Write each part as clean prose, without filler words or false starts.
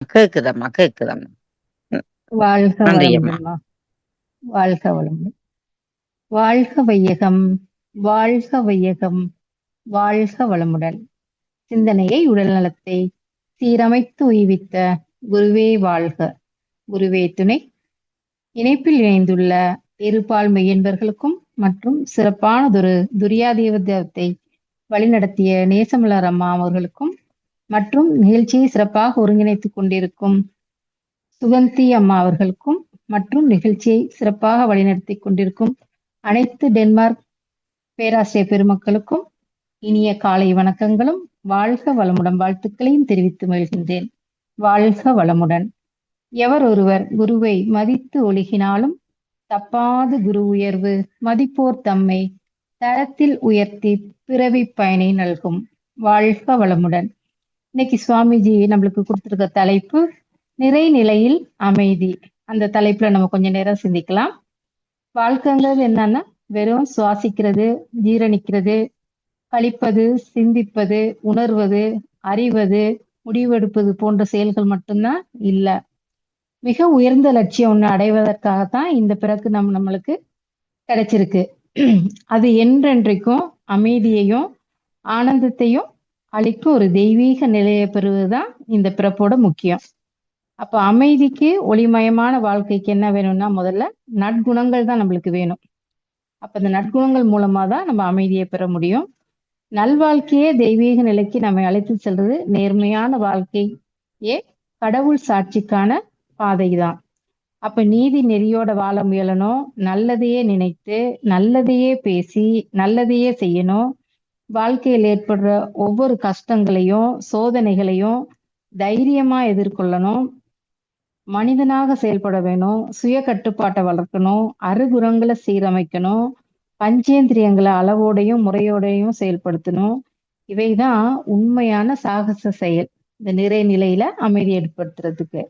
கேக்குதம்மா, கேக்குதம்மா. ம். வாழ்க நன்றி அம்மா. வளமுடன்மா. வாழ்க வளமுடன். வாழ்க வையகம், வாழ்க வையகம், வாழ்க வளமுடன். சிந்தனையை உடல் நலத்தை சீரமைத்து உய்வித்த குருவே வாழ்க. குருவே துணை. இணைப்பில் இணைந்துள்ள இருபால் மெய்யன்பர்களுக்கும் மற்றும் சிறப்பானதொரு துரியாதேவத்தை வழிநடத்திய நேசமலர் அம்மா அவர்களுக்கும் மற்றும் நிகழ்ச்சியை சிறப்பாக ஒருங்கிணைத்துக் கொண்டிருக்கும் சுகந்தி அம்மா அவர்களுக்கும் மற்றும் நிகழ்ச்சியை சிறப்பாக வழிநடத்திக் கொண்டிருக்கும் அனைத்து டென்மார்க் பேராசிரியர் பெருமக்களுக்கும் இனிய காலை வணக்கங்களும் வாழ்க வளமுடன் வாழ்த்துக்களையும் தெரிவித்து மகிழ்கின்றேன். வாழ்க வளமுடன். எவர் ஒருவர் குருவை மதித்து ஒழுகினாலும் தப்பாது குரு உயர்வு மதிப்போர் தம்மை தரத்தில் உயர்த்தி பிறவி பயனை நல்கும். வாழ்க வளமுடன். இன்னைக்கு சுவாமிஜி நம்மளுக்கு கொடுத்திருக்க தலைப்பு நிறைநிலையில் அமைதி. அந்த தலைப்புல நம்ம கொஞ்ச நேரம் சிந்திக்கலாம். வாழ்க்கைங்கிறது என்னன்னா வெறும் சுவாசிக்கிறது, ஜீரணிக்கிறது, கழிப்பது, சிந்திப்பது, உணர்வது, அறிவது, முடிவெடுப்பது போன்ற செயல்கள் மட்டும்தான் இல்ல. மிக உயர்ந்த லட்சியம் ஒண்ணு அடைவதற்காகத்தான் இந்த பிறகு நம்மளுக்கு கிடைச்சிருக்கு. அது என்றென்றைக்கும் அமைதியையும் ஆனந்தத்தையும் அளிக்கும் ஒரு தெய்வீக நிலையை பெறுவதுதான் இந்த பிறப்போட முக்கியம். அப்ப அமைதிக்கு ஒளிமயமான வாழ்க்கைக்கு என்ன வேணும்னா முதல்ல நற்குணங்கள் தான் நம்மளுக்கு வேணும். அப்ப இந்த நற்குணங்கள் மூலமா தான் நம்ம அமைதியை பெற முடியும். நல்வாழ்க்கையே தெய்வீக நிலைக்கு நம்மை அழைத்து செல்றது நேர்மையான வாழ்க்கையே கடவுள் சாட்சிக்கான பாதைதான். அப்ப நீதி நெறியோட வாழ முயலணும், நல்லதையே நினைத்து நல்லதையே பேசி நல்லதையே செய்யணும். வாழ்க்கையில் ஏற்படுற ஒவ்வொரு கஷ்டங்களையும் சோதனைகளையும் தைரியமா எதிர்கொள்ளணும். மனிதனாக செயல்பட வேணும், சுய கட்டுப்பாட்டை வளர்க்கணும், அறுகுணங்களை சீரமைக்கணும், பஞ்சேந்திரியங்களை அளவோடையும் முறையோடையும் செயல்படுத்தணும். இவைதான் உண்மையான சாகச செயல் இந்த நிறைநிலையில அமைதி ஏற்படுத்துறதுக்கு.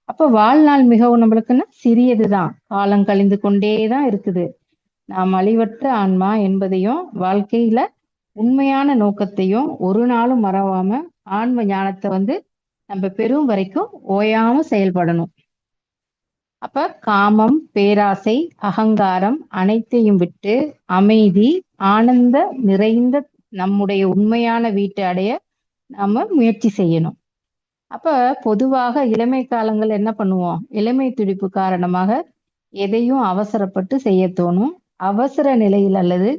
அப்ப வாழ்நாள் மிகவும் நம்மளுக்குன்னா சிறியதுதான், காலம் கழிந்து கொண்டேதான் இருக்குது. நாம் அழிவற்ற ஆன்மா என்பதையும் வாழ்க்கையில உண்மையான நோக்கத்தையும் ஒரு நாளும் மறவாம ஆன்ம ஞானத்தை நம்ம பெறும் வரைக்கும் ஓயாம செயல்படணும். அப்ப காமம், பேராசை, அகங்காரம் அனைத்தையும் விட்டு அமைதி, ஆனந்த நிறைந்த நம்முடைய உண்மையான வீட்டை அடைய நாம முயற்சி செய்யணும். அப்ப பொதுவாக இளமை காலங்கள் என்ன பண்ணுவோம்? இளமை துடிப்பு காரணமாக எதையும் அவசரப்பட்டு செய்ய தோணும். அவசர நிலையில் அல்லது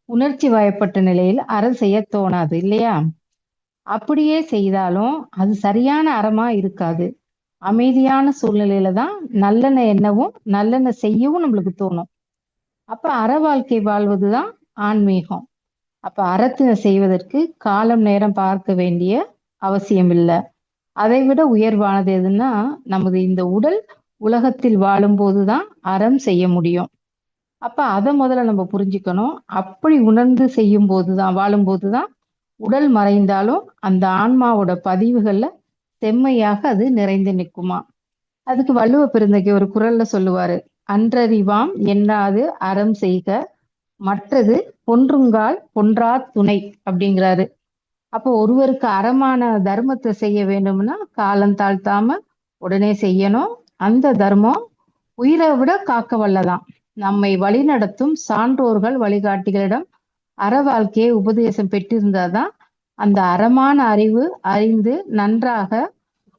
உணர்ச்சி வயப்பட்ட நிலையில் அறம் செய்ய தோணாது இல்லையா? அப்படியே செய்தாலும் அது சரியான அறமா இருக்காது. அமைதியான சூழ்நிலையில தான் நல்லெண்ண எண்ணவும் நல்லெண்ண செய்யவும் நம்மளுக்கு தோணும். அப்ப அற வாழ்க்கை வாழ்வதுதான் ஆன்மீகம். அப்ப அறத்தினை செய்வதற்கு காலம் நேரம் பார்க்க வேண்டிய அவசியம் இல்லை. அதை விட உயர்வானது எதுன்னா நமது இந்த உடல் உலகத்தில் வாழும் போதுதான் அறம் செய்ய முடியும். அப்ப அதை முதல்ல நம்ம புரிஞ்சுக்கணும். அப்படி உணர்ந்து செய்யும் போதுதான் வாழும் போதுதான் உடல் மறைந்தாலும் அந்த ஆன்மாவோட பதிவுகள்ல செம்மையாக அது நிறைந்து நிற்குமா. அதுக்கு வள்ளுவ பெருந்தகை ஒரு குறள்ல சொல்லுவாரு, அன்றறிவாம் எண்ணாது அறம் செய்க மற்றது பொன்றுங்கால் பொன்றா துணை அப்படிங்கிறாரு. அப்போ ஒருவருக்கு அறமான தர்மத்தை செய்ய வேண்டும்னா காலம் தாழ்த்தாம உடனே செய்யணும். அந்த தர்மம் உயிரை விட காக்க வல்லதான். நம்மை வழிநடத்தும் சான்றோர்கள் வழிகாட்டிகளிடம் அற வாழ்க்கையை உபதேசம் பெற்றிருந்தாதான் அந்த அறமான அறிவு அறிந்து நன்றாக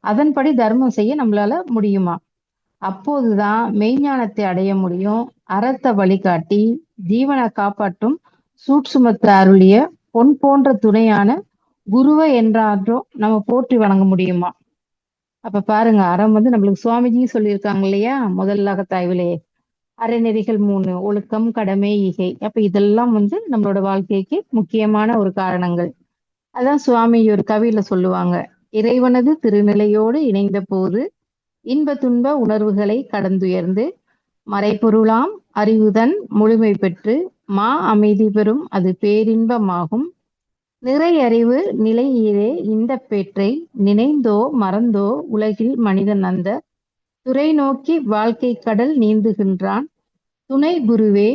அதன்படி தர்மம் செய்ய நம்மளால முடியுமா. அப்போதுதான் மெய்ஞானத்தை அடைய முடியும். அறத்தை வழிகாட்டி ஜீவனை காப்பாற்றும் சூட்சுமத்தை அருளிய பொன் போன்ற துணையான குருவை என்றான்றோ நம்ம போற்றி வணங்க முடியுமா. அப்ப பாருங்க, அறம் நம்மளுக்கு சுவாமிஜியும் சொல்லியிருக்காங்க இல்லையா, முதல் அகத்தாய்விலேயே அறநெறிகள் 3, ஒழுக்கம், கடமை, ஈகை. அப்ப இதெல்லாம் நம்மளோட வாழ்க்கைக்கு முக்கியமான ஒரு காரணங்கள். அதான் சுவாமி ஒரு கவியில சொல்லுவாங்க, இறைவனது திருநிலையோடு இணைந்த போது இன்ப துன்ப உணர்வுகளை கடந்துயர்ந்து மறைபொருளாம் அறிவுதன் முழுமை பெற்று மா அமைதி பெறும் அது பேரின்பமாகும். நிறை அறிவு நிலையிலே இந்த பேற்றை நினைந்தோ மறந்தோ உலகில் மனிதன் அந்த துறை நோக்கி வாழ்க்கை கடல் நீந்துகின்றான். துணை குருவே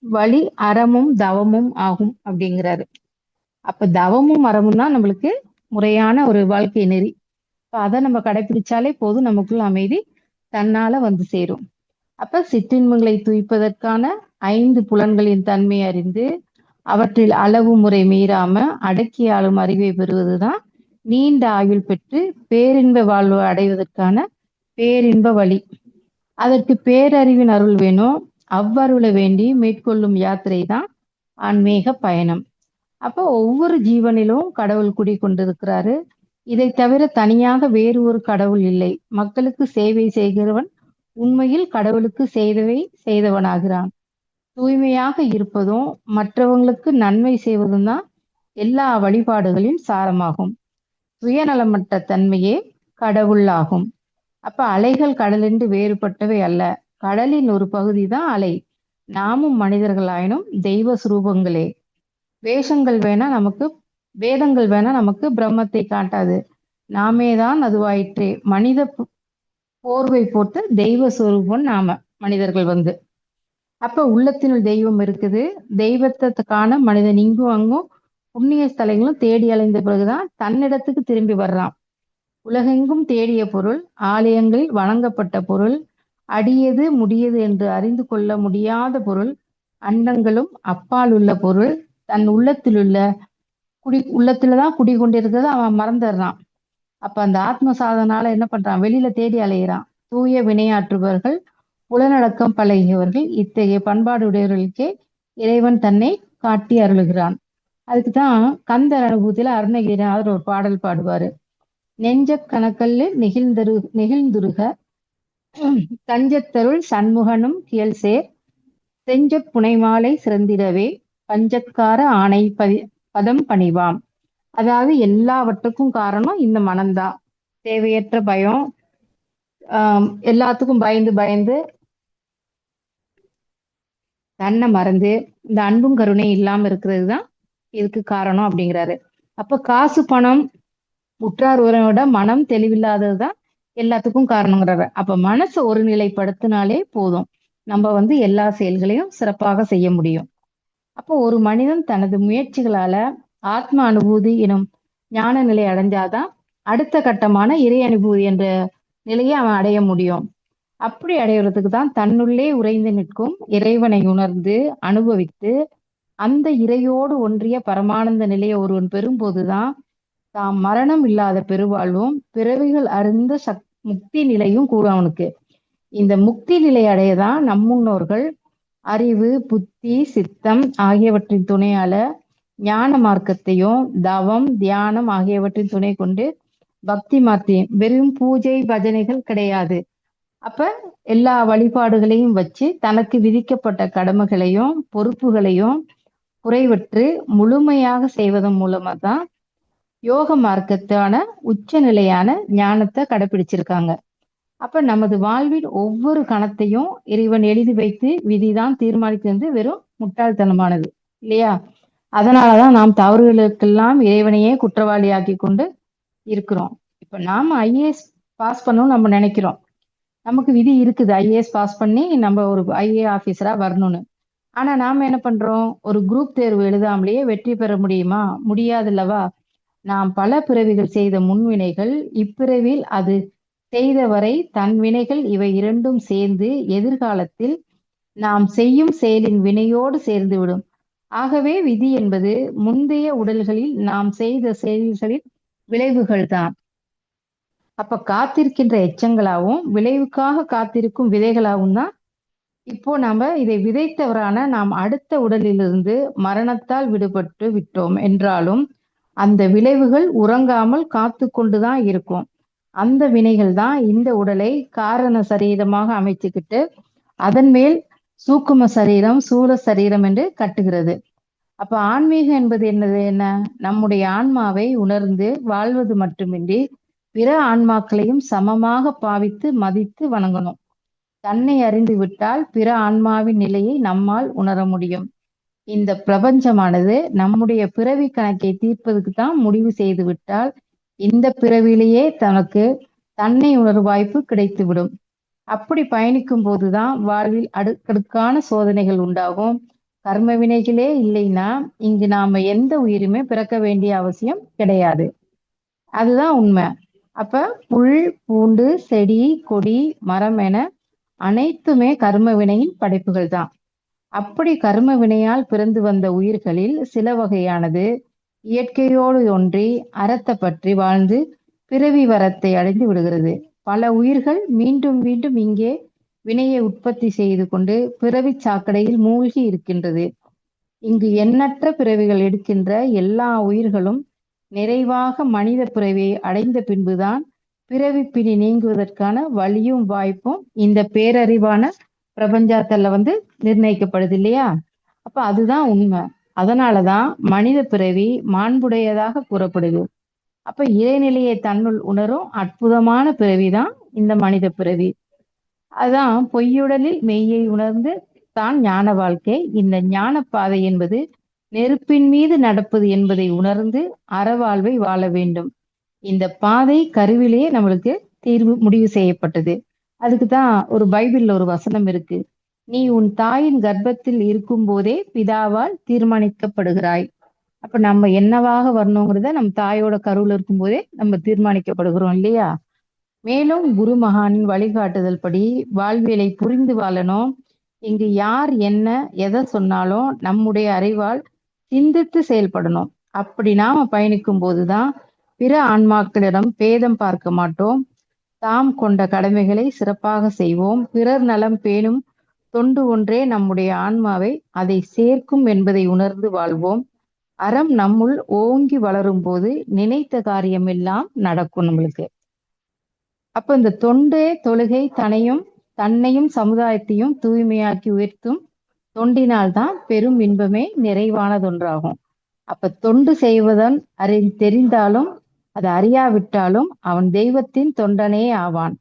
வழி அறமும் தவமும் ஆகும் அப்படிங்கிறாரு. அப்ப தவமும் அறமும் தான் நம்மளுக்கு முறையான ஒரு வாழ்க்கை நெறி. அதை நம்ம கடைபிடிச்சாலே போதும், நமக்குள்ள அமைதி தன்னால வந்து சேரும். அப்ப சிற்றின்பங்களை துய்ப்பதற்கான 5 புலன்களின் தன்மை அறிந்து அவற்றில் அளவு முறை மீறாம அடக்கி ஆளும் அறிவை பெறுவதுதான் நீண்ட ஆயுள் பெற்று பேரின்ப வாழ்வு அடைவதற்கான பேரின்ப வழி. அதற்கு பேரறிவின் அருள் வேணும். அவ்வருளை வேண்டி மேற்கொள்ளும் யாத்திரை தான் ஆன்மீக பயணம். அப்போ ஒவ்வொரு ஜீவனிலும் கடவுள் குடிகொண்டிருக்கிறாரு. இதை தவிர தனியாக வேறு ஒரு கடவுள் இல்லை. மக்களுக்கு சேவை செய்கிறவன் உண்மையில் கடவுளுக்கு செய்தவை செய்தவனாகிறான். தூய்மையாக இருப்பதும் மற்றவங்களுக்கு நன்மை செய்வதும் தான் எல்லா வழிபாடுகளின் சாரமாகும். சுயநலமற்ற தன்மையே கடவுள் ஆகும். அப்ப அலைகள் கடலென்று வேறுபட்டவை அல்ல. கடலின் ஒரு பகுதி தான் அலை. நாமும் மனிதர்களாயினும் தெய்வ சுரூபங்களே. வேஷங்கள் வேணா நமக்கு வேதங்கள் வேணா நமக்கு பிரம்மத்தை காட்டாது. நாமே தான் அதுவாயிற்றே. மனித போர்வை போட்டு தெய்வ சுரூபம் நாம மனிதர்கள் வந்து. அப்ப உள்ளத்தினுள் தெய்வம் இருக்குது. தெய்வத்தை காண மனிதன் இங்கும் அங்கும் புண்ணிய ஸ்தலங்களும் தேடி அலைந்த பிறகுதான் தன்னிடத்துக்கு திரும்பி வர்றான். உலகெங்கும் தேடிய பொருள், ஆலயங்களில் வணங்கப்பட்ட பொருள், அடியது முடியது என்று அறிந்து கொள்ள முடியாத பொருள், அண்டங்களும் அப்பால் உள்ள பொருள், தன் உள்ளத்துலதான் குடிகொண்டிருக்கிறத அவன் மறந்துடுறான். அப்ப அந்த ஆத்ம சாதனால என்ன பண்றான்? வெளியில தேடி அலைகிறான். தூய வினையாற்றுபவர்கள், புலனடக்கம் பழகியவர்கள், இத்தகைய பண்பாடு உடையவர்களுக்கே இறைவன் தன்னை காட்டி அருளுகிறான். அதுக்குதான் கந்தர் அனுபூதியில அருணகிரிநாதர் ஒரு பாடல் பாடுவாரு. நெஞ்ச கணக்கல்லு நெகிழ்ந்துருக தஞ்சத்தருள் சண்முகனும் கியல்சேர் செஞ்சப் புனைமாலை சிறந்திடவே பஞ்சக்கார ஆணை பதம் பணிவாம். அதாவது எல்லாவற்றுக்கும் காரணம் இந்த மனம்தான். தேவையற்ற பயம், எல்லாத்துக்கும் பயந்து பயந்து தன்னை மறந்து இந்த அன்பும் கருணை இல்லாம இருக்கிறது தான் இதுக்கு காரணம் அப்படிங்கிறாரு. அப்ப காசு பணம் உற்றார் உறவோட மனம் தெளிவில்லாததுதான் எல்லாத்துக்கும் காரணங்கிறாரு. அப்ப மனசை ஒருநிலைப்படுத்தினாலே போதும், நம்ம வந்து எல்லா செயல்களையும் சிறப்பாக செய்ய முடியும். அப்போ ஒரு மனிதன் தனது முயற்சிகளால ஆத்ம அனுபூதி எனும் ஞான நிலை அடைஞ்சாதான் அடுத்த கட்டமான இறை அனுபூதி என்ற நிலையை அவன் அடைய முடியும். அப்படி அடைவதற்கு தான் தன்னுள்ளே உறைந்து நிற்கும் இறைவனை உணர்ந்து அனுபவித்து அந்த இறையோடு ஒன்றிய பரமானந்த நிலையை ஒருவன் பெறும்போதுதான் தாம் மரணம் இல்லாத பெருவாழ்வும் பிறவிகள் அருந்த முக்தி நிலையும் கூடும் அவனுக்கு. இந்த முக்தி நிலை அடையதான் நம் முன்னோர்கள் அறிவு, புத்தி, சித்தம் ஆகியவற்றின் துணையால ஞான மார்க்கத்தையும் தவம், தியானம் ஆகியவற்றின் துணை கொண்டு பக்தி மார்க்கம், வெறும் பூஜை பஜனைகள் கிடையாது. அப்ப எல்லா வழிபாடுகளையும் வச்சு தனக்கு விதிக்கப்பட்ட கடமைகளையும் பொறுப்புகளையும் குறைவற்று முழுமையாக செய்வதன் மூலமா தான் யோக மார்க்கத்தான உச்ச நிலையான ஞானத்தை கடைபிடிச்சிருக்காங்க. அப்ப நமது வாழ்வில் ஒவ்வொரு கணத்தையும் இறைவன் எழுதி வைத்து விதிதான் தீர்மானிக்கிறது வெறும் முட்டாள்தனமானது இல்லையா? அதனாலதான் நாம் தவறுகளுக்கெல்லாம் இறைவனையே குற்றவாளியாக்கி கொண்டு இருக்கிறோம். இப்ப நாம ஐஏஎஸ் பாஸ் பண்ணணும்னு நம்ம நினைக்கிறோம். நமக்கு விதி இருக்குது ஐஏஎஸ் பாஸ் பண்ணி நம்ம ஒரு ஐஏ ஆபீசரா வரணும்னு. ஆனா நாம என்ன பண்றோம்? ஒரு குரூப் தேர்வு எழுதாமலேயே வெற்றி பெற முடியுமா? முடியாதுல்லவா? நாம் பல பிறவிகள் செய்த முன்வினைகள் இப்பிறவில் அது செய்தவரை தன் வினைகள் இவை இரண்டும் சேர்ந்து எதிர்காலத்தில் நாம் செய்யும் செயலின் வினையோடு சேர்ந்துவிடும். ஆகவே விதி என்பது முந்தைய உடல்களில் நாம் செய்த செயல்களின் விளைவுகள் தான். அப்ப காத்திருக்கின்ற எச்சங்களாகவும் விளைவுக்காக காத்திருக்கும் விதைகளாகவும் தான் இப்போ நாம இதை விதைத்தவரான நாம் அடுத்த உடலிலிருந்து மரணத்தால் விடுபட்டு விட்டோம் என்றாலும் அந்த விளைவுகள் உறங்காமல் காத்து கொண்டுதான் இருக்கும். அந்த வினைகள் தான் இந்த உடலை காரண சரீரமாக அமைச்சுக்கிட்டு அதன் மேல் சூக்கும சரீரம், சூழ சரீரம் என்று கட்டுகிறது. அப்ப ஆன்மீகம் என்பது என்ன? நம்முடைய ஆன்மாவை உணர்ந்து வாழ்வது மட்டுமின்றி பிற ஆன்மாக்களையும் சமமாக பாவித்து மதித்து வணங்கணும். தன்னை அறிந்து விட்டால் பிற ஆன்மாவின் நிலையை நம்மால் உணர முடியும். இந்த பிரபஞ்சமானது நம்முடைய பிறவி கணக்கை தீர்ப்பதற்கு தான் முடிவு செய்து விட்டால் இந்த பிறவிலேயே தனக்கு தன்னை உணர் வாய்ப்பு கிடைத்துவிடும். அப்படி பயணிக்கும் போதுதான் வாழ்வில் அடுக்கடுக்கான சோதனைகள் உண்டாகும். கர்ம வினைகளே இல்லைன்னா இங்கு நாம எந்த உயிருமே பிறக்க வேண்டிய அவசியம் கிடையாது. அதுதான் உண்மை. அப்ப புல், பூண்டு, செடி, கொடி, மரம் என அனைத்துமே கர்ம வினையின் படைப்புகள் தான். அப்படி கர்ம வினையால் பிறந்து வந்த உயிர்களில் சில வகையானது இயற்கையோடு ஒன்றி அறத்தை பற்றி வாழ்ந்து பிறவி வரத்தை அடைந்து விடுகிறது. பல உயிர்கள் மீண்டும் மீண்டும் இங்கே வினையை உற்பத்தி செய்து கொண்டு பிறவி சாக்கடையில் மூழ்கி இருக்கின்றது. இங்கு எண்ணற்ற பிறவிகள் எடுக்கின்ற எல்லா உயிர்களும் நிறைவாக மனித பிறவியை அடைந்த பின்புதான் பிறவி பிணி நீங்குவதற்கான வழியும் வாய்ப்பும் இந்த பேரறிவான பிரபஞ்சத்துல நிர்ணயிக்கப்படுது இல்லையா? அப்ப அதுதான் உண்மை. அதனாலதான் மனித பிறவி மாண்புடையதாக கூறப்படுது. அப்ப இறைநிலையை தன்னுள் உணரும் அற்புதமான பிறவிதான் இந்த மனித பிறவி. அதான் பொய்யுடலில் மெய்யை உணர்ந்து தான் ஞான வாழ்க்கை. இந்த ஞான பாதை என்பது நெருப்பின் மீது நடப்பது என்பதை உணர்ந்து அறவாழ்வை வாழ வேண்டும். இந்த பாதை கருவிலேயே நம்மளுக்கு முடிவு செய்யப்பட்டது. அதுக்குதான் ஒரு பைபிள்ல ஒரு வசனம் இருக்கு. நீ உன் தாயின் கர்ப்பத்தில் இருக்கும் போதே பிதாவால் தீர்மானிக்கப்படுகிறாய். அப்ப நம்ம என்னவாக வரணுங்கிறத நம்ம தாயோட கருவுல இருக்கும் போதே நம்ம தீர்மானிக்கப்படுகிறோம் இல்லையா? மேலும் குரு மகானின் வழிகாட்டுதல் படி வாழ்வியலை புரிந்து வாழணும். இங்கு யார் என்ன எதை சொன்னாலும் நம்முடைய அறிவால் சிந்தித்து செயல்படணும். அப்படி நாம பயணிக்கும் போதுதான் பிற ஆன்மாக்களிடம் பேதம் பார்க்க மாட்டோம். தாம் கொண்ட கடமைகளை சிறப்பாக செய்வோம். பிறர் நலம் பேணும் தொண்டு ஒன்றே நம்முடைய ஆன்மாவை அதை சேர்க்கும் என்பதை உணர்ந்து வாழ்வோம். அறம் நம்முள் ஓங்கி வளரும் போது நினைத்த காரியம் எல்லாம் நடக்கும் நம்மளுக்கு. அப்ப இந்த தொண்டே தொழுகை தன்னையும் சமுதாயத்தையும் தூய்மையாக்கி உயர்த்தும் தொண்டினால்தான் பெரும் இன்பமே நிறைவானதொன்றாகும். அப்ப தொண்டு செய்வதன் தெரிந்தாலும் அது அறியாவிட்டாலும் அவன் தெய்வத்தின் தொண்டனே ஆவான்.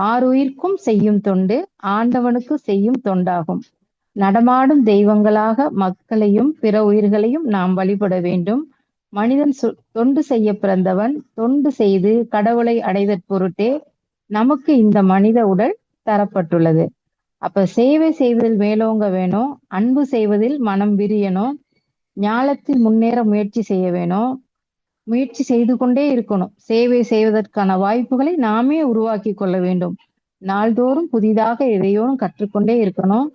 ஆறுயிர்க்கும் செய்யும் தொண்டு ஆண்டவனுக்கு செய்யும் தொண்டாகும். நடமாடும் தெய்வங்களாக மக்களையும் பிற உயிர்களையும் நாம் வழிபட வேண்டும். மனிதன் தொண்டு செய்ய பிறந்தவன். தொண்டு செய்து கடவுளை அடைதற் பொருட்டே நமக்கு இந்த மனித உடல் தரப்பட்டுள்ளது. அப்ப சேவை செய்வதில் மேலோங்க வேணும். அன்பு செய்வதில் மனம் விரியணும். ஞானத்தில் முன்னேற முயற்சி செய்ய வேணும். முயற்சி செய்து கொண்டே இருக்கணும். சேவை செய்வதற்கான வாய்ப்புகளை நாமே உருவாக்கி கொள்ள வேண்டும். நாள்தோறும் புதிதாக எதையோடும் கற்றுக்கொண்டே இருக்கணும்.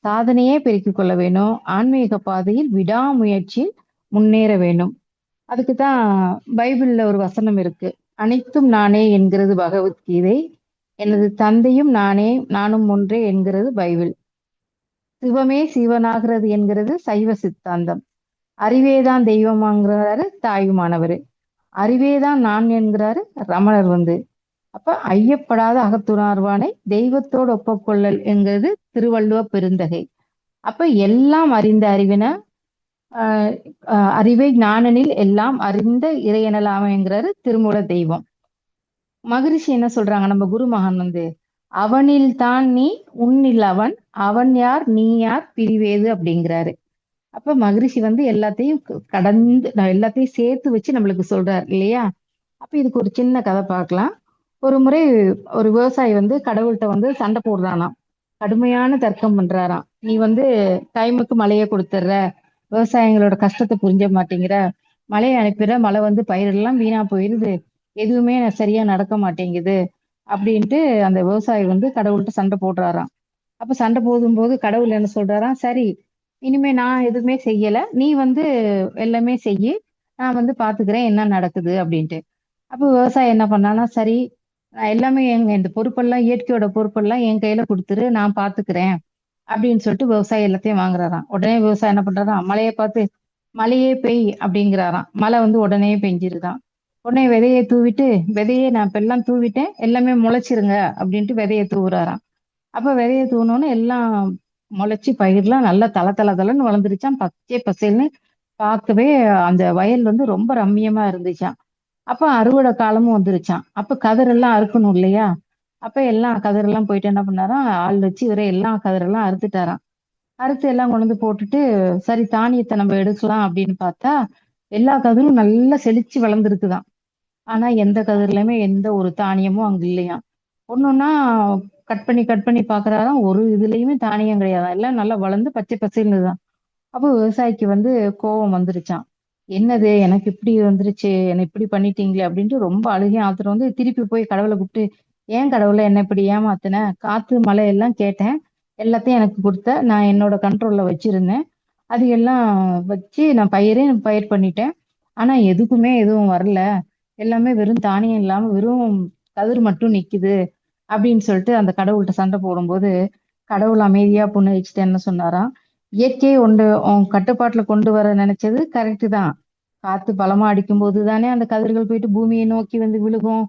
சாதனையே பெருக்கிக் கொள்ள வேணும். ஆன்மீக பாதையில் விடாமுயற்சி முன்னேற வேண்டும். அதுக்குதான் பைபிள்ல ஒரு வசனம் இருக்கு. அனைத்தும் நானே என்கிறது பகவத்கீதை. எனது தந்தையும் நானும் ஒன்றே என்கிறது பைபிள். சிவமே சிவனாகிறது என்கிறது சைவ சித்தாந்தம். அறிவேதான் தெய்வமாங்கிறாரு தாயுமானவர். அறிவேதான் நான் என்கிறாரு ரமணர். அப்ப ஐயப்படாத அகத்துணர்வானை தெய்வத்தோடு ஒப்பக்கொள்ளல் என்கிறது திருவள்ளுவ பெருந்தகை. அப்ப எல்லாம் அறிந்த அறிவை ஞானனில் எல்லாம் அறிந்த இறையனலாமைங்கிறாரு திருமூல தெய்வம். மகரிஷி என்ன சொல்றாங்க? நம்ம குரு மகான் அவனில் தான் நீ உன்னில் அவன், அவன் யார் நீ யார் பிரிவேது அப்படிங்கிறாரு. அப்ப மகரிஷி எல்லாத்தையும் கடந்து எல்லாத்தையும் சேர்த்து வச்சு நம்மளுக்கு சொல்றாரு இல்லையா? அப்ப இதுக்கு ஒரு சின்ன கதை பார்க்கலாம். ஒரு முறை ஒரு விவசாயி கடவுள்கிட்ட சண்டை போடுறானாம். கடுமையான தர்க்கம் பண்றாராம். நீ டைமுக்கு மழையை கொடுத்துட்ற, விவசாயிகளோட கஷ்டத்தை புரிஞ்ச மாட்டேங்கிற, மழையை அனுப்பிடுற, மழை பயிரெல்லாம் வீணா போயிருது, எதுவுமே சரியா நடக்க மாட்டேங்குது அப்படின்ட்டு அந்த விவசாயி கடவுள்கிட்ட சண்டை போடுறாராம். அப்ப சண்டை போடும்போது கடவுள் என்ன சொல்றாராம்? சரி, இனிமே நான் எதுவுமே செய்யல, நீ எல்லாமே செய்யி, நான் பாத்துக்கிறேன் என்ன நடக்குது அப்படின்ட்டு. அப்ப விவசாயி என்ன பண்ணானா, சரி நான் எல்லாமே இந்த பொறுப்பெல்லாம் இயற்கையோட பொறுப்பெல்லாம் என் கையில கொடுத்துரு, நான் பாத்துக்கிறேன் அப்படின்னு சொல்லிட்டு விவசாயி எல்லாத்தையும் வாங்குறாராம். உடனே விவசாயம் என்ன பண்றாராம்? மழையை பார்த்து மழையே பெய் அப்படிங்கிறாராம். மழை உடனே பெஞ்சிருதான். உடனே விதையை தூவிட்டு, விதையை நான் இப்ப எல்லாம் தூவிட்டேன், எல்லாமே முளைச்சிருங்க அப்படின்ட்டு விதையை தூவுறாராம். அப்ப விதையை தூவணும்னு எல்லாம் முளைச்சு பயிர்லாம் நல்லா தளன்னு வளர்ந்துருச்சான். பச்சை பசேல்னு பார்க்கவே அந்த வயல் ரொம்ப ரம்மியமா இருந்துச்சான். அப்ப அறுவடை காலமும் வந்துருச்சான். அப்ப கதிரெல்லாம் அறுக்கணும் இல்லையா? அப்ப எல்லாம் கதிரெல்லாம் போயிட்டு என்ன பண்ணாராம்? ஆள் வச்சு இவரே எல்லா கதிரெல்லாம் அறுத்துட்டாராம். அறுத்து எல்லாம் கொண்டு போட்டுட்டு, சரி தானியத்தை நம்ம எடுக்கலாம் அப்படின்னு பார்த்தா எல்லா கதிரும் நல்லா செழிச்சு வளர்ந்துருக்குதான். ஆனா எந்த கதிர்லயுமே எந்த ஒரு தானியமும் அங்க இல்லையாம். ஒன்னொன்னா கட் பண்ணி பாக்குறாராம். ஒரு இதுலயுமே தானியம் கிடையாதான். எல்லாம் நல்லா வளர்ந்து பச்சை பசேல்னு தான். அப்போ விவசாயிக்கு கோபம் வந்துருச்சான். என்னது எனக்கு இப்படி வந்துருச்சு, என்ன இப்படி பண்ணிட்டீங்களே அப்படின்ட்டு ரொம்ப அழுகையும் ஆத்திரம் வந்து திருப்பி போய் கடவுளை கூப்பிட்டு, ஏன் கடவுளை என்ன இப்படி ஏமாத்தின? காத்து மழை எல்லாம் கேட்டேன், எல்லாத்தையும் எனக்கு கொடுத்த, நான் என்னோட கண்ட்ரோல்ல வச்சிருந்தேன். அது எல்லாம் வச்சு நான் பயிர் பண்ணிட்டேன். ஆனா எதுக்குமே எதுவும் வரல. எல்லாமே வெறும் தானியம் இல்லாம வெறும் கதிர் மட்டும் நிக்குது அப்படின்னு சொல்லிட்டு அந்த கடவுள்கிட்ட சண்டை போடும்போது, கடவுள் அமைதியா புன்னகைச்சுட்டு என்ன சொன்னாராம், இயற்கையை உன் கட்டுப்பாட்டுல கொண்டு வர நினைச்சது கரெக்ட் தான். காத்து பலமா அடிக்கும்போது தானே அந்த கதிர்கள் போயிட்டு பூமியை நோக்கி வந்து விழுகும்.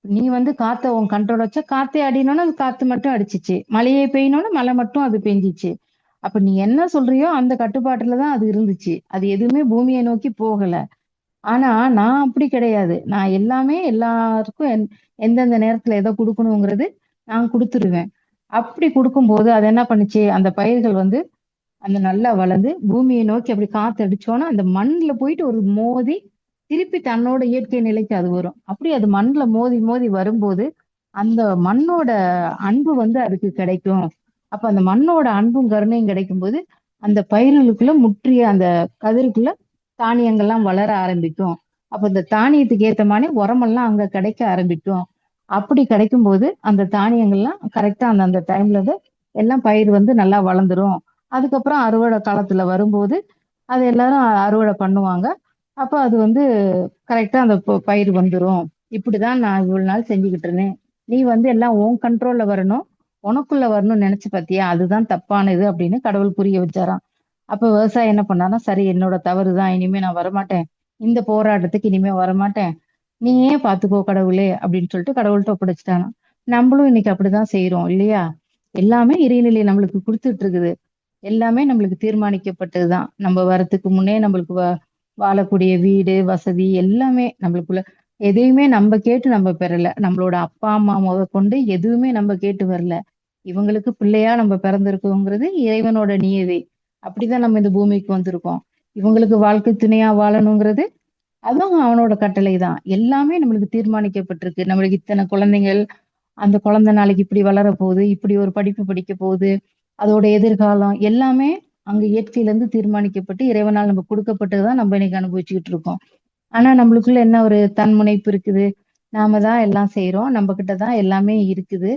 நீ வந்து காத்த உன் கண்ட்ரோல் வச்சா காத்தே அடினோன்னு அது காத்து மட்டும் அடிச்சிச்சு, மழையே பெய்யணும்னு மழை மட்டும் அது பெஞ்சிச்சு. அப்ப நீ என்ன சொல்றியோ அந்த கட்டுப்பாட்டுல தான் அது இருந்துச்சு. அது எதுவுமே பூமியை நோக்கி போகல. ஆனா நான் அப்படி கிடையாது. நான் எல்லாமே எல்லாருக்கும் எந்தெந்த நேரத்துல எதை கொடுக்கணுங்கிறது நான் கொடுத்துருவேன். அப்படி கொடுக்கும்போது அது என்ன பண்ணுச்சு, அந்த பயிர்கள் வந்து அந்த நல்லா வளர்ந்து பூமியை நோக்கி அப்படி காத்து அடிச்சோன்னா அந்த மண்ணுல போயிட்டு ஒரு மோதி திருப்பி தன்னோட இயற்கை நிலைக்கு அது வரும். அப்படி அது மண்ணுல மோதி மோதி வரும்போது அந்த மண்ணோட அன்பு வந்து அதுக்கு கிடைக்கும். அப்ப அந்த மண்ணோட அன்பும் கருணையும் கிடைக்கும்போது அந்த பயிர்களுக்குள்ள முற்றிய அந்த கதிருக்குள்ள தானியங்கள்லாம் வளர ஆரம்பிக்கும். அப்ப இந்த தானியத்துக்கு ஏத்த மாதிரி உரமெல்லாம் அங்க கிடைக்க ஆரம்பிக்கும். அப்படி கிடைக்கும்போது அந்த தானியங்கள்லாம் கரெக்டா அந்த அந்த டைம்ல எல்லாம் பயிர் வந்து நல்லா வளர்ந்துரும். அதுக்கப்புறம் அறுவடை காலத்துல வரும்போது அது எல்லாரும் அறுவடை பண்ணுவாங்க. அப்ப அது வந்து கரெக்டா அந்த பயிர் வந்துரும். இப்படிதான் நான் இவ்வளவு நாள் செஞ்சுக்கிட்டு இருந்தேன். நீ வந்து எல்லாம் உன் கண்ட்ரோல்ல வரணும், உனக்குள்ள வரணும்னு நினைச்சு பாத்தியா, அதுதான் தப்பானது அப்படின்னு கடவுள் புரிய வச்சாராம். அப்ப விவசாயி என்ன பண்ணானா, சரி என்னோட தவறுதான், இனிமே நான் வரமாட்டேன், இந்த போராட்டத்துக்கு இனிமே வரமாட்டேன், நீயே பாத்துக்கோ கடவுளே அப்படின்னு சொல்லிட்டு கடவுள்கிட்ட ஒப்படைச்சிட்டானா. நம்மளும் இன்னைக்கு அப்படிதான் செய்யறோம் இல்லையா? எல்லாமே இறைநிலை நம்மளுக்கு கொடுத்துட்டு இருக்குது. எல்லாமே நம்மளுக்கு தீர்மானிக்கப்பட்டதுதான். நம்ம வரத்துக்கு முன்னே நம்மளுக்கு வாழக்கூடிய வீடு வசதி எல்லாமே நம்மளுக்குள்ள. எதையுமே நம்ம கேட்டு நம்ம பெறல. நம்மளோட அப்பா அம்மா கொண்டு எதுவுமே நம்ம கேட்டு வரல. இவங்களுக்கு பிள்ளையா நம்ம பிறந்திருக்கோங்கிறது இறைவனோட நியதி. அப்படிதான் நம்ம இந்த பூமிக்கு வந்திருக்கோம். இவங்களுக்கு வாழ்க்கை துணையா வாழணுங்கிறது அதுவும் அவனோட கட்டளை தான். எல்லாமே நம்மளுக்கு தீர்மானிக்கப்பட்டிருக்கு. நம்மளுக்கு இத்தனை குழந்தைகள், அந்த குழந்தை நாளைக்கு இப்படி வளர போகுது, இப்படி ஒரு படிப்பு படிக்க போகுது, அதோட எதிர்காலம் எல்லாமே அங்க இயற்கையில இருந்து தீர்மானிக்கப்பட்டு இறைவனால் நம்ம கொடுக்கப்பட்டதுதான் நம்ம இன்னைக்கு அனுபவிச்சுக்கிட்டு இருக்கோம். ஆனா நம்மளுக்குள்ள என்ன ஒரு தன்முனைப்பு இருக்குது, நாம தான் எல்லாம் செய்யறோம், நம்ம கிட்ட தான் எல்லாமே இருக்குது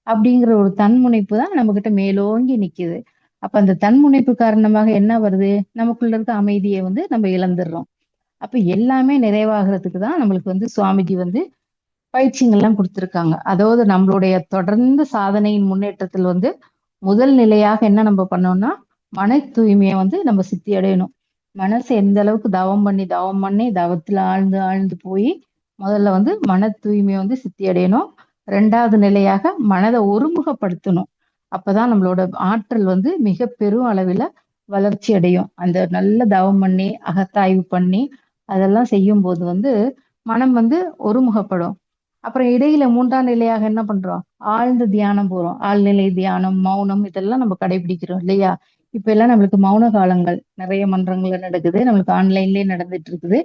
அப்படிங்கிற ஒரு தன்முனைப்பு தான் நம்ம கிட்ட மேலோங்கி நிக்குது. அப்ப அந்த தன்முனைப்பு காரணமாக என்ன வருது, நமக்குள்ள இருக்க அமைதியை வந்து நம்ம இழந்துடுறோம். அப்ப எல்லாமே நிறைவாகிறதுக்கு தான் நம்மளுக்கு வந்து சுவாமிஜி வந்து பயிற்சிகள்லாம் கொடுத்திருக்காங்க. அதாவது நம்மளுடைய தொடர்ந்து சாதனையின் முன்னேற்றத்தில் வந்து முதல் நிலையாக என்ன நம்ம பண்ணோம்னா, மன தூய்மையை வந்து நம்ம சித்தி அடையணும். மனசை எந்த அளவுக்கு தவம் பண்ணி தவம் பண்ணி தவத்துல ஆழ்ந்து ஆழ்ந்து போய் முதல்ல வந்து மன தூய்மையை வந்து சித்தி அடையணும். ரெண்டாவது நிலையாக மனதை ஒருமுகப்படுத்தணும். அப்பதான் நம்மளோட ஆற்றல் வந்து மிக பெரும் அளவில் வளர்ச்சி அடையும். அந்த நல்ல தவம் பண்ணி அகத்தாய்வு பண்ணி அதெல்லாம் செய்யும் போது வந்து மனம் வந்து ஒருமுகப்படும். அப்புறம் இடையில மூன்றாம் நிலையாக என்ன பண்றோம், ஆழ்ந்த தியானம் போறோம். ஆழ்நிலை தியானம், மௌனம் இதெல்லாம் நம்ம கடைபிடிக்கிறோம் இல்லையா? இப்ப எல்லாம் நம்மளுக்கு மௌன காலங்கள் நிறைய மன்றங்கள்ல நடக்குது, நம்மளுக்கு ஆன்லைன்லயே நடந்துட்டு இருக்குது.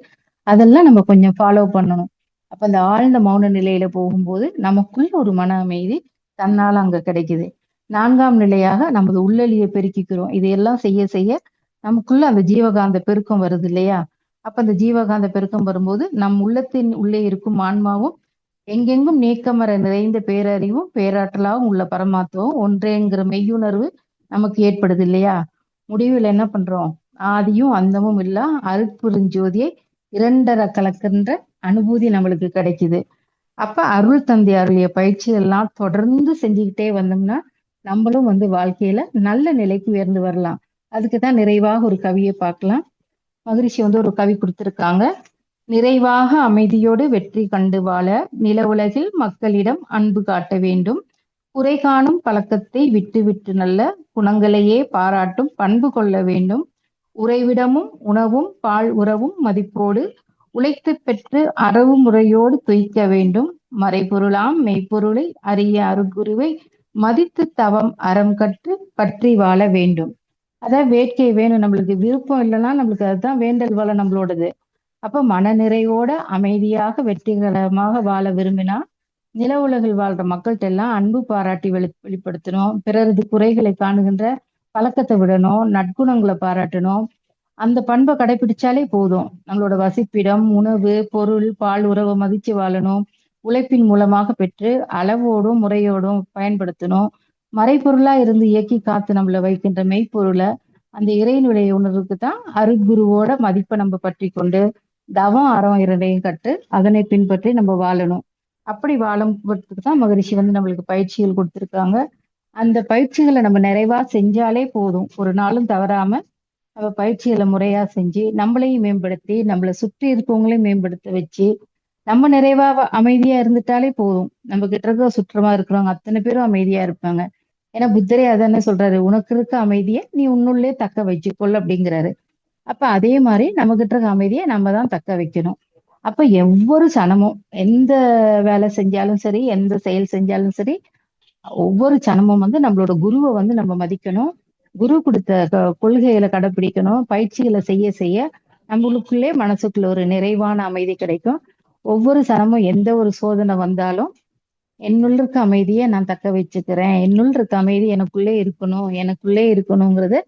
அதெல்லாம் நம்ம கொஞ்சம் ஃபாலோ பண்ணணும். அப்ப அந்த ஆழ்ந்த மௌன நிலையில போகும்போது நமக்குள்ள ஒரு மன அமைதி தன்னால அங்க கிடைக்குது. நான்காம் நிலையாக நமது உள்ளொலியை பெருக்கிக்கிறோம். இதையெல்லாம் செய்ய செய்ய நமக்குள்ள அந்த ஜீவகாந்த பெருக்கம் வருது இல்லையா? அப்ப அந்த ஜீவகாந்த பெருக்கம் வரும்போது நம் உள்ளத்தின் உள்ளே இருக்கும் ஆன்மாவும் எங்கெங்கும் நீக்கமற நிறைந்த பேரறிவும் பேராற்றலாகவும் உள்ள பரமாத்மாவும் ஒன்றேங்கிற மெய்யுணர்வு நமக்கு ஏற்படுது இல்லையா? முடிவில் என்ன பண்றோம், ஆதியும் அந்தமும் இல்லா அருட்பெருஞ்சோதியை இரண்டர கலக்கின்ற அனுபூதி நம்மளுக்கு கிடைக்குது. அப்ப அருள் தந்தை அருளிய பயிற்சி எல்லாம் தொடர்ந்து செஞ்சுக்கிட்டே வந்தோம்னா நம்மளும் வந்து வாழ்க்கையில நல்ல நிலைக்கு உயர்ந்து வரலாம். அதுக்குதான் நிறைவாக ஒரு கவியை பார்க்கலாம். மகரிஷி வந்து ஒரு கவி கொடுத்திருக்காங்க. நிறைவாக அமைதியோடு வெற்றி கண்டு வாழ நில உலகில் மக்களிடம் அன்பு காட்ட வேண்டும். குறை காணும் பழக்கத்தை விட்டுவிட்டு நல்ல குணங்களையே பாராட்டும் பண்பு கொள்ள வேண்டும். உறைவிடமும் உணவும் பால் உறவும் மதிப்போடு உழைத்து பெற்று அறவு முறையோடு துய்க்க வேண்டும். மறைபொருளாம் மெய்ப்பொருளை அறிய அருகுருவை மதித்து தவம் அறம் கற்று பற்றி வாழ வேண்டும். அதான் வேட்கை வேணும். நம்மளுக்கு விருப்பம் இல்லைன்னா நம்மளுக்கு அதுதான் வேண்டல் வள நம்மளோடது. அப்ப மனநிறைவோட அமைதியாக வெற்றிகரமாக வாழ விரும்பினா நில உலகில் வாழ்ற மக்கள்கிட்ட எல்லாம் அன்பு பாராட்டி வெளிப்படுத்தணும். பிறரது குறைகளை காணுகின்ற பழக்கத்தை விடணும். நற்குணங்களை பாராட்டணும். அந்த பண்பை கடைபிடிச்சாலே போதும். நம்மளோட வசிப்பிடம், உணவு, பொருள், பால் உறவை மதிச்சு வாழணும். உழைப்பின் மூலமாக பெற்று அளவோடும் முறையோடும் பயன்படுத்தணும். மறைபொருளா இருந்து இயக்கி காத்து நம்மள வைக்கின்ற மெய்ப்பொருளை அந்த இறைநிலை உணர்வுக்கு தான் அருட்குருவோட மதிப்பை நம்ம பற்றி கொண்டு தவம் அறம் இரண்டையும் கற்று அதனை பின்பற்றி நம்ம வாழணும். அப்படி வாழும்பதுக்கு தான் மகரிஷி வந்து நம்மளுக்கு பயிற்சிகள் கொடுத்துருக்காங்க. அந்த பயிற்சிகளை நம்ம நிறைவா செஞ்சாலே போதும். ஒரு நாளும் தவறாம நம்ம பயிற்சிகளை முறையா செஞ்சு நம்மளையும் மேம்படுத்தி நம்மளை சுற்றி இருக்கவங்களையும் மேம்படுத்த வச்சு நம்ம நிறைவா அமைதியா இருந்துட்டாலே போதும். நம்ம கிட்ட இருக்க சுற்றமா இருக்கிறவங்க அத்தனை பேரும் அமைதியா இருப்பாங்க. ஏன்னா புத்தரே அதானே சொல்றாரு, உனக்கு இருக்க அமைதியை நீ உன்னுள்ளே தக்க வச்சுக்கொள் அப்படிங்கிறாரு. அப்ப அதே மாதிரி நம்ம கிட்ட இருக்க அமைதியை நம்ம தான் தக்க வைக்கணும். அப்ப ஒவ்வொரு சனமும் எந்த வேலை செஞ்சாலும் சரி, எந்த செயல் செஞ்சாலும் சரி, ஒவ்வொரு சனமும் வந்து நம்மளோட குருவை வந்து நம்ம மதிக்கணும். குரு கொடுத்த கொள்கைகளை கடைபிடிக்கணும். பயிற்சிகளை செய்ய செய்ய நம்மளுக்குள்ளே மனசுக்குள்ள ஒரு நிறைவான அமைதி கிடைக்கும். ஒவ்வொரு சனமும் எந்த ஒரு சோதனை வந்தாலும் என்னுள்ள இருக்க அமைதியை நான் தக்க வச்சுக்கிறேன், என்னுள் இருக்க அமைதி எனக்குள்ளே இருக்கணும், எனக்குள்ளே இருக்கணுங்கிறது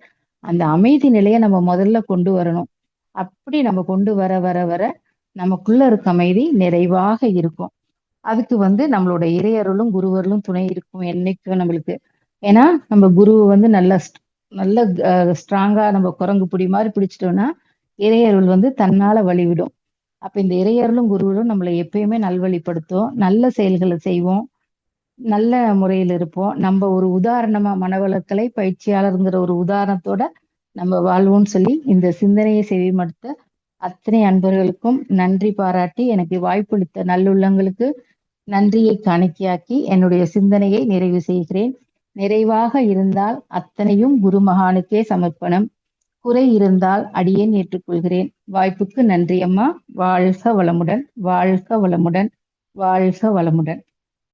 அந்த அமைதி நிலையை நம்ம முதல்ல கொண்டு வரணும். அப்படி நம்ம கொண்டு வர வர வர நமக்குள்ள இருக்க அமைதி நிறைவாக இருக்கும். அதுக்கு வந்து நம்மளோட இறையருளும் குருவருளும் துணை இருக்கும் என்னைக்கும் நம்மளுக்கு. ஏன்னா நம்ம குருவை வந்து நல்ல ஸ்ட்ராங்கா நம்ம குரங்கு பிடி மாதிரி பிடிச்சிட்டோம்னா இறையருள் வந்து தன்னால வழிவிடும். அப்ப இந்த இறையருளும் குருவரும் நம்மளை எப்பயுமே நல்வழிப்படுத்தும். நல்ல செயல்களை செய்வோம், நல்ல முறையில் இருப்போம். நம்ம ஒரு உதாரணமா மனவளக்கலை பயிற்சியாளருங்கிற ஒரு உதாரணத்தோட நம்ம வாழ்வோம்னு சொல்லி இந்த சிந்தனையை செவிமடுத்த அத்தனை அன்பர்களுக்கும் நன்றி பாராட்டி எனக்கு வாய்ப்பளித்த நல்லுள்ளங்களுக்கு நன்றியை காணிக்கையாக்கி என்னுடைய சிந்தனையை நிறைவு செய்கிறேன். நிறைவாக இருந்தால் அத்தனையும் குரு மகானுக்கே சமர்ப்பணம். குறை இருந்தால் அடியேன் ஏற்றுக்கொள்கிறேன். வாய்ப்புக்கு நன்றி அம்மா. வாழ்க வளமுடன், வாழ்க வளமுடன், வாழ்க வளமுடன்.